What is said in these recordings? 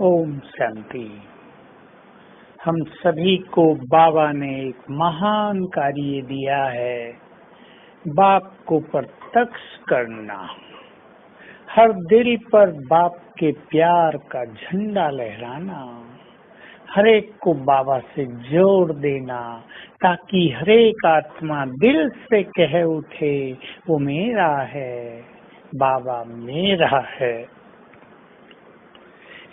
ओम शांति। हम सभी को बाबा ने एक महान कार्य दिया है, बाप को प्रत्यक्ष करना। हर दिल पर बाप के प्यार का झंडा लहराना, हर एक को बाबा से जोड़ देना, ताकि हर एक आत्मा दिल से कह उठे वो मेरा है, बाबा मेरा है।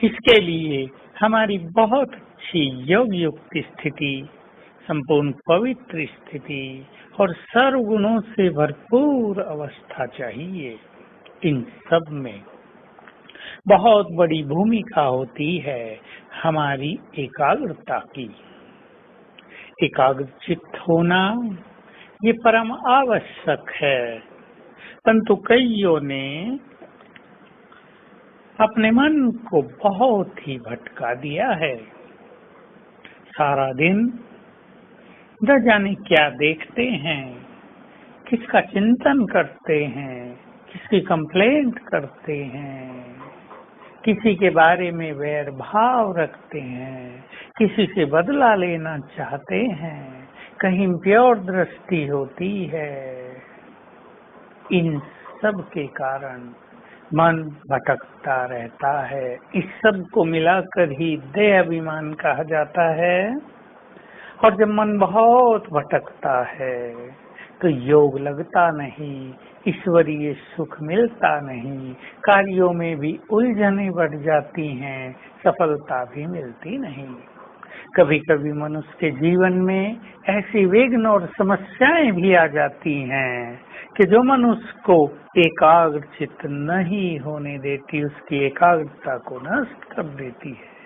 इसके लिए हमारी बहुत अच्छी योग युक्त स्थिति, संपूर्ण पवित्र स्थिति और सर्वगुणों से भरपूर अवस्था चाहिए। इन सब में बहुत बड़ी भूमिका होती है हमारी एकाग्रता की। एकाग्रचित्त होना ये परम आवश्यक है, परंतु कईयों ने अपने मन को बहुत ही भटका दिया है। सारा दिन न जाने क्या देखते हैं, किसका चिंतन करते हैं, किसकी कंप्लेंट करते हैं, किसी के बारे में वैर भाव रखते हैं, किसी से बदला लेना चाहते हैं, कहीं प्योर दृष्टि होती है। इन सब के कारण मन भटकता रहता है। इस सब को मिलाकर ही देह अभिमान कहा जाता है। और जब मन बहुत भटकता है तो योग लगता नहीं, ईश्वरीय सुख मिलता नहीं, कार्यों में भी उलझने बढ़ जाती हैं, सफलता भी मिलती नहीं। कभी कभी मनुष्य के जीवन में ऐसी विघ्न और समस्याएं भी आ जाती हैं कि जो मनुष्य को एकाग्र चित्त नहीं होने देती, उसकी एकाग्रता को नष्ट कर देती है।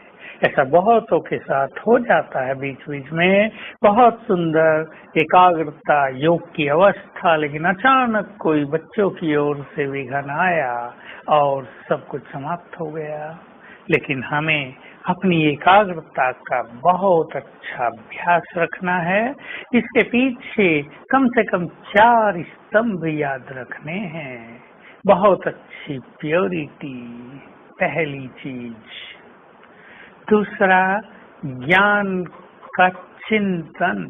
ऐसा बहुतों के साथ हो जाता है बीच बीच में। बहुत सुंदर एकाग्रता योग की अवस्था, लेकिन अचानक कोई बच्चों की ओर से विघ्न आया और सब कुछ समाप्त हो गया। लेकिन हमें अपनी एकाग्रता का बहुत अच्छा अभ्यास रखना है। इसके पीछे कम से कम 4 स्तंभ याद रखने हैं। बहुत अच्छी प्योरिटी पहली चीज। दूसरा ज्ञान का चिंतन।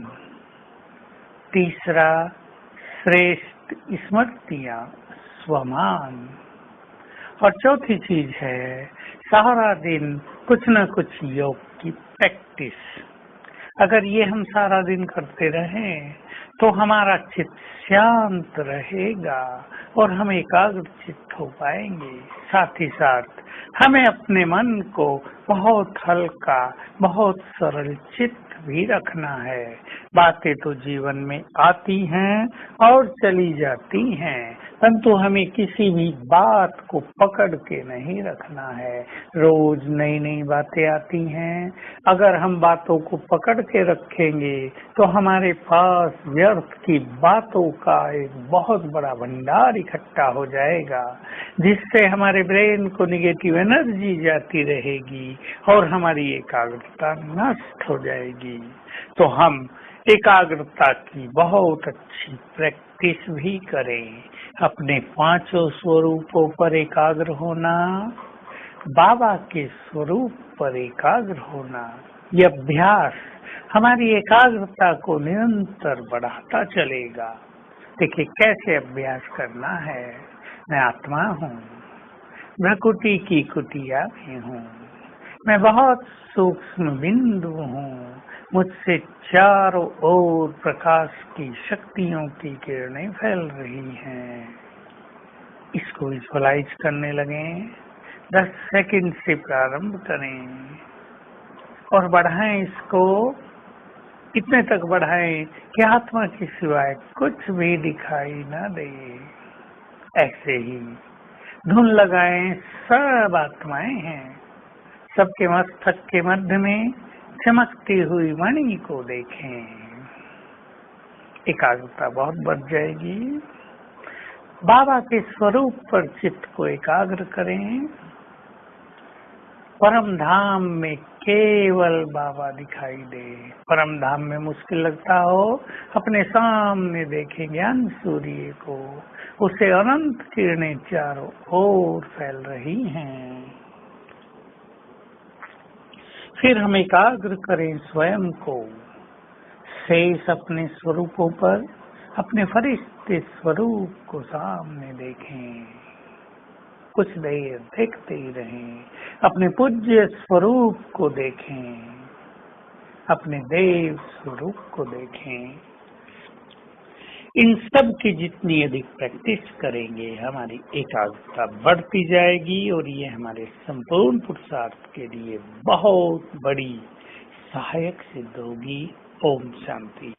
तीसरा श्रेष्ठ स्मृतियां, स्वमान। और चौथी चीज है सारा दिन कुछ न कुछ योग की प्रैक्टिस। अगर ये हम सारा दिन करते रहें तो हमारा चित्त शांत रहेगा और हम एकाग्र चित्त हो पाएंगे। साथ ही साथ हमें अपने मन को बहुत हल्का, बहुत सरल चित्त भी रखना है। बातें तो जीवन में आती हैं और चली जाती हैं, परंतु हमें किसी भी बात को पकड़ के नहीं रखना है। रोज नई नई बातें आती हैं। अगर हम बातों को पकड़ के रखेंगे तो हमारे पास व्यर्थ की बातों का एक बहुत बड़ा भंडार इकट्ठा हो जाएगा, जिससे हमारे ब्रेन को निगेटिव एनर्जी जाती रहेगी और हमारी एकाग्रता नष्ट हो जाएगी। तो हम एकाग्रता की बहुत अच्छी प्रैक्टिस भी करें। अपने 5 स्वरूपों पर एकाग्र होना, बाबा के स्वरूप पर एकाग्र होना, यह अभ्यास हमारी एकाग्रता को निरंतर बढ़ाता चलेगा। देखिए कैसे अभ्यास करना है। मैं आत्मा हूँ, प्रकृति की कुटिया में हूँ, मैं बहुत सूक्ष्म बिंदु हूँ, मुझसे चारों ओर प्रकाश की शक्तियों की किरणें फैल रही हैं। इसको विजुअलाइज करने लगें। 10 सेकंड से प्रारंभ करें और बढ़ाएं इसको, इतने तक बढ़ाएं कि आत्मा के सिवाय कुछ भी दिखाई न दे। ऐसे ही धुन लगाएं, सब आत्माएं हैं। सबके मस्तक के मध्य में चमकती हुई मणि को देखें। एकाग्रता बहुत बढ़ जाएगी। बाबा के स्वरूप पर चित्त को एकाग्र करें। परम धाम में केवल बाबा दिखाई दे। परम धाम में मुश्किल लगता हो, अपने सामने देखें ज्ञान सूर्य को, उसे अनंत किरणें चारों ओर फैल रही हैं। फिर हम एकाग्र करें स्वयं को, शेष अपने स्वरूपों पर, अपने फरिश्ते स्वरूप को सामने देखें, कुछ देर देखते ही रहें, अपने पूज्य स्वरूप को देखें, अपने देव स्वरूप को देखें। इन सब की जितनी अधिक प्रैक्टिस करेंगे हमारी एकाग्रता बढ़ती जाएगी और ये हमारे संपूर्ण पुरुषार्थ के लिए बहुत बड़ी सहायक सिद्ध होगी। ओम शांति।